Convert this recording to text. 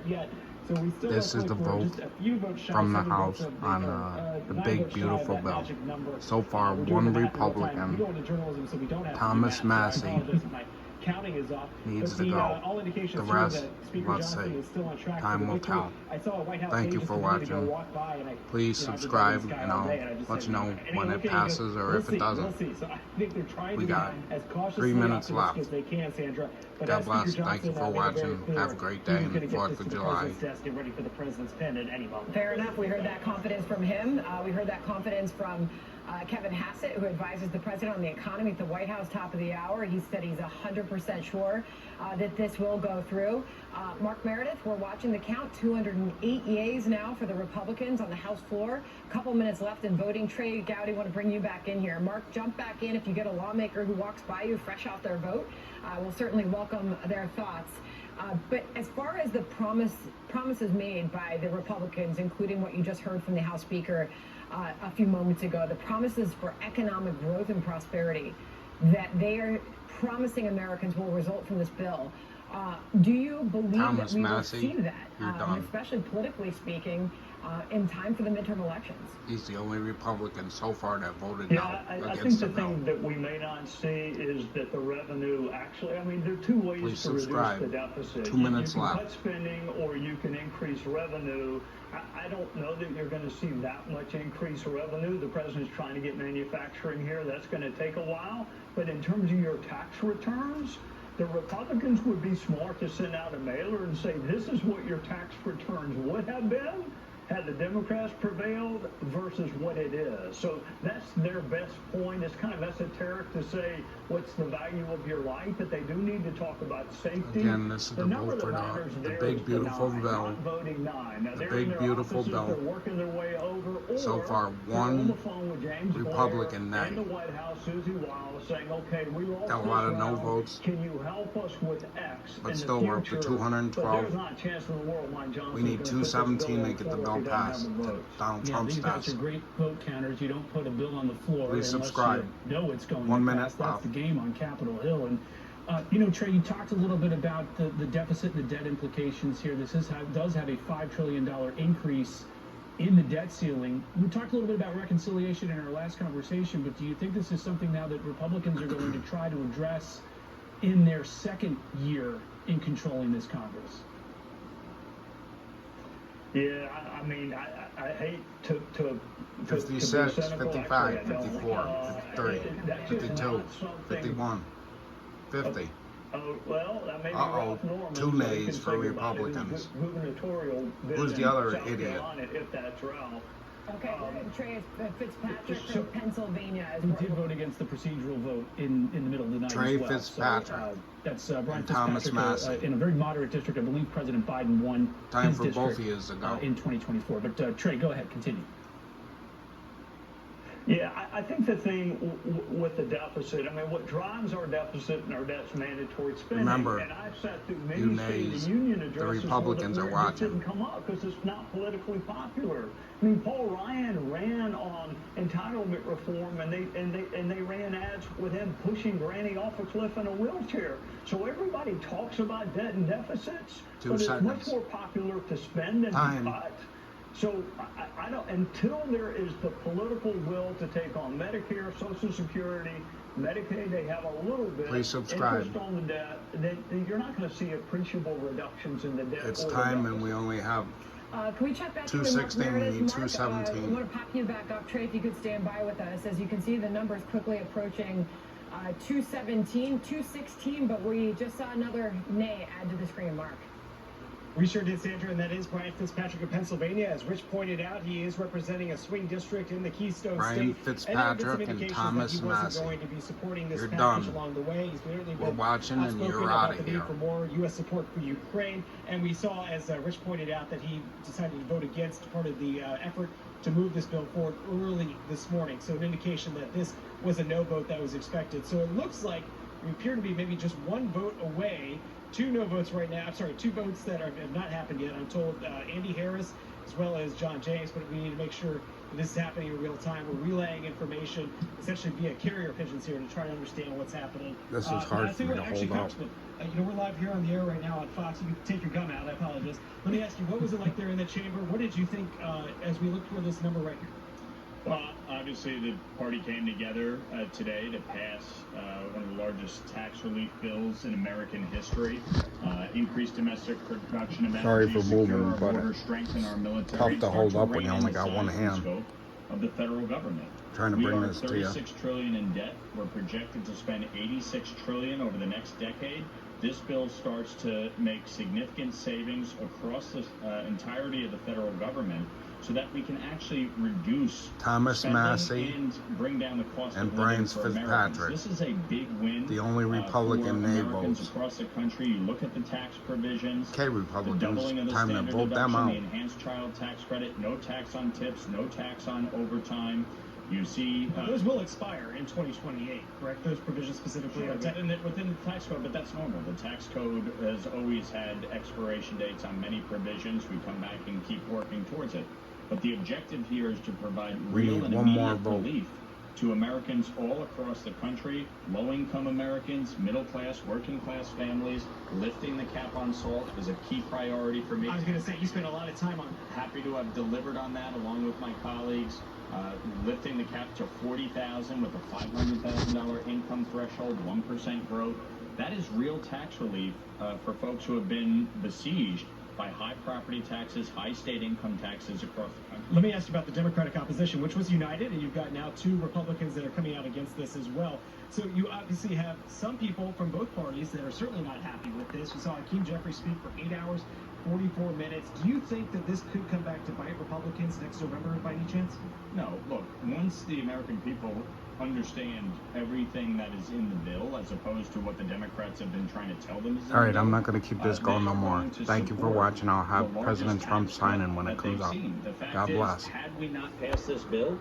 yet. So we still This is the vote from the House on the big, beautiful bill. So far, one Republican, Thomas Massie, counting is off. needs to go. All indications The show rest, that Speaker let's Johnson see. is still on track Time for the will victory. tell. I saw a White House Thank you agent for continue to go watching. walk by, and Please subscribe, and I'll let you know when it passes or if it doesn't. We'll see. So I think they're trying We to got be as cautiously 3 minutes optimistic left. as they can, Sandra. But God bless. Speaker Thank you Johnson, for made it very watching. clear Have a great he day was gonna and get 4th this of to the July. president's desk and ready for the president's pen at any moment. Fair enough. We heard that confidence from him. We heard that confidence from Kevin Hassett, who advises the president on the economy at the White House top of the hour. He said he's 100% sure that this will go through. Mark Meredith, we're watching the count. 208 yeas now for the Republicans on the House floor. A couple minutes left in voting. Trey Gowdy, want to bring you back in here. Mark, jump back in if you get a lawmaker who walks by you fresh off their vote. We'll certainly welcome their thoughts. But as far as the promises made by the Republicans, including what you just heard from the House Speaker a few moments ago, the promises for economic growth and prosperity that they are promising Americans will result from this bill, do you believe Thomas that we Massie, will see that, especially politically speaking, in time for the midterm elections? He's the only Republican so far that voted Yeah, no I think against the the bill. thing that we may not see is that the revenue actually, I mean, there are two ways Please to reduce subscribe. the deficit. 2 minutes you can left. cut spending or you can increase revenue. I don't know that you're going to see that much increased revenue. The president's trying to get manufacturing here. That's going to take a while. But in terms of your tax returns, the Republicans would be smart to send out a mailer and say, this is what your tax returns would have been had the Democrats prevailed versus what it is. So that's their best point. It's kind of esoteric to say what's the value of your life, but they do need to talk about safety. Again, this is the number vote for that matters the there big, is beautiful nine, bill. not voting 9. Now, The they're big, in their beautiful offices, bill. They're working their way over, or So far, they're on one the phone with James Republican Blair nay. and the White House, Susie Wiles, saying, okay, we lost Got a this lot of no round. votes. Can you help us with X But in still, the we're up to future? 212. But there's not a chance in the world Mike Johnson's We need gonna put this 217 to bill get the on bill if he doesn't passed have the to votes. Donald Yeah, Trump's these guys desk. are great vote counters. You don't put a bill on the floor Please unless subscribe. you know it's going 1 to minute pass. That's left. the game on Capitol Hill. And Trey, you talked a little bit about the deficit and the debt implications here. This does have a $5 trillion increase in the debt ceiling. We talked a little bit about reconciliation in our last conversation, but do you think this is something now that Republicans are going to try to address in their second year in controlling this Congress? Yeah, I mean, I hate to 56, be cynical. 55, Actually, I don't. 54, 53, That's just 52, not something- 51, 50. Oh, well, that may be Uh-oh, Ralph Norman. 2 so we nays can for say goodbye to his Republicans. gubernatorial bid Who's the in other South idiot? Carolina, if that's Ralph. Okay, Trey Fitzpatrick so- from Pennsylvania. He did vote against the procedural vote in the middle of the night Trey as well. Fitzpatrick. So, that's Brian And Thomas Fitzpatrick Massie. in a very moderate district. I believe President Biden won Time his for district both of yous to go. in 2024. But Trey, go ahead, continue. Yeah, I think the thing with the deficit, I mean, what drives our deficit and our debt's mandatory spending. Remember, and I've sat through you many State of nays, the Union the addresses Republicans where are it watching. didn't come up because it's not politically popular. I mean, Paul Ryan ran on entitlement reform, and they ran ads with him pushing Granny off a cliff in a wheelchair. So everybody talks about debt and deficits, 2 but seconds. it's much more popular to spend than Time. to cut. So I don't, until there is the political will to take on Medicare, Social Security, Medicaid, they have a little bit Please subscribe. interest on the debt, then you're not going to see appreciable reductions in the debt. It's or the time, and deficit. we only have Can we check back to Mark 216, we Meredith? need Mark, 217. I want to pop you back up, Trey, if you could stand by with us. As you can see, the number is quickly approaching 217, 216, but we just saw another nay add to the screen, Mark. We sure did, Sandra, and that is Brian Fitzpatrick of Pennsylvania. As Rich pointed out, he is representing a swing district in the Keystone Brian State. Fitzpatrick and Thomas that he Massie. wasn't going to be supporting this You're package done. along the way. He's clearly We're been watching, and outspoken you're about outta the need here. for more U.S. support for Ukraine. And we saw, as Rich pointed out, that he decided to vote against part of the effort to move this bill forward early this morning. So an indication that this was a no vote that was expected. So it looks like We appear to be maybe just one vote away. 2 no votes right now. I'm sorry, 2 votes that have not happened yet. I'm told Andy Harris as well as John James, but we need to make sure that this is happening in real time. We're relaying information essentially via carrier pigeons here to try to understand what's happening. This is hard for me to hold up. We're live here on the air right now on Fox. You can take your gum out. I apologize. Let me ask you, what was it like there in the chamber? What did you think as we look for this number right here? Well, obviously the party came together today to pass one of the largest tax relief bills in American history, increase domestic production of energy, Sorry for secure moving, our but border, strengthen our military, tough to start hold up when rein you in only the got one size and hand. scope of the federal government. Trying to bring this to you. We are $36 trillion in debt. We're projected to spend $86 trillion over the next decade. This bill starts to make significant savings across the entirety of the federal government, so that we can actually reduce Thomas spending Massey and bring down the cost and of living Brian for Americans. Fitzpatrick, This is a big win. the only Republican for nay Americans votes. across the country. You look at the tax provisions. Okay, The Republicans, doubling of the time to standard vote them deduction, out. the enhanced child tax credit, no tax on tips, no tax on overtime. You see, those will expire in 2028, correct? Those provisions specifically are within the tax code, but that's normal. The tax code has always had expiration dates on many provisions. We come back and keep working towards it. But the objective here is to provide We real need and one more immediate vote. relief to Americans all across the country, low-income Americans, middle-class, working-class families. Lifting the cap on salt is a key priority for me. I was going to say, you spent a lot of time on that. Happy to have delivered on that along with my colleagues. Lifting the cap to $40,000 with a $500,000 income threshold, 1% growth. That is real tax relief for folks who have been besieged by high property taxes, high state income taxes across the country. Let me ask you about the Democratic opposition, which was united, and you've got now 2 Republicans that are coming out against this as well. So you obviously have some people from both parties that are certainly not happy with this. We saw Hakeem Jeffries speak for 8 hours, 44 minutes. Do you think that this could come back to bite Republicans next November by any chance? No, look, once the American people understand everything that is in the bill as opposed to what the Democrats have been trying to tell them is in the All right, bill, I'm not going to keep this going no more. Thank you for watching. I'll have the President largest Trump tax sign cut in when it that comes they've up. seen. The fact God is, bless. had we not passed this bill,